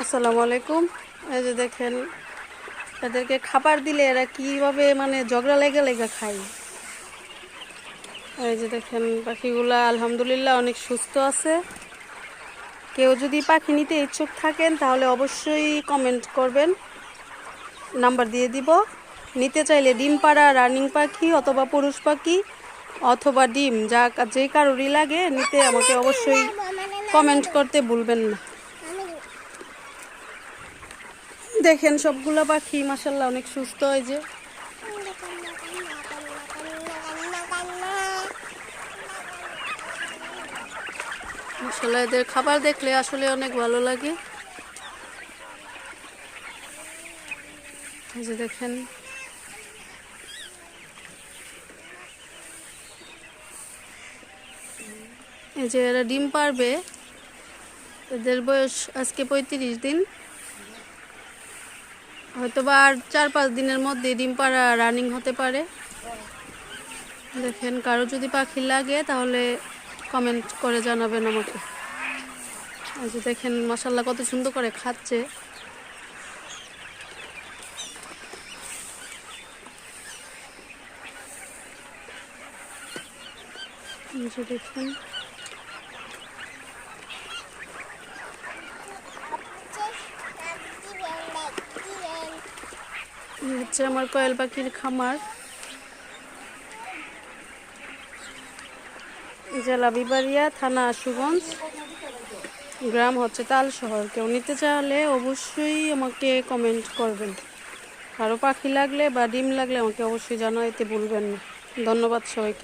আসসালামু আলাইকুম। এই যে দেখেন, এদেরকে খাবার দিলে এরা কিভাবে মানে ঝগড়া লেগে লেগে খায়। এই যে দেখেন, পাখিগুলা আলহামদুলিল্লাহ অনেক সুস্থ আছে। কেউ যদি পাখি নিতে ইচ্ছুক থাকেন তাহলে অবশ্যই কমেন্ট করবেন, নাম্বার দিয়ে দিব। নিতে চাইলে ডিম পাড়া রানিং পাখি অথবা পুরুষ পাখি অথবা ডিম যে কারোরই লাগে নিতে আমাকে অবশ্যই কমেন্ট করতে ভুলবেন না। দেখেন সবগুলো পাখি মাশাআল্লাহ অনেক সুস্থ। এই যে মাশাআল্লাহ, এদের খাবার দেখলে আসলে অনেক ভালো লাগে। এই যে দেখেন, এই যে এরা ডিম পারবে। এদের বয়স আজকে 35 দিন, হয়তো বা আর 4-5 দিনের মধ্যে ডিম পাড়া রানিং হতে পারে। দেখেন, কারো যদি পাখি লাগে তাহলে কমেন্ট করে জানাবেন আমাকে। এই যে দেখেন মাশাআল্লাহ কত সুন্দর করে খাচ্ছে। এই যে দেখেন, হচ্ছে আমার কোয়েল পাখির খামার। জেলা বিবাড়িয়া, থানা আশুগঞ্জ, গ্রাম হচ্ছে তালশহর। কেউ নিতে চাইলে অবশ্যই আমাকে কমেন্ট করবেন। কারো পাখি লাগলে বা ডিম লাগলে আমাকে অবশ্যই জানাইতে ভুলবেন না। ধন্যবাদ সবাইকে।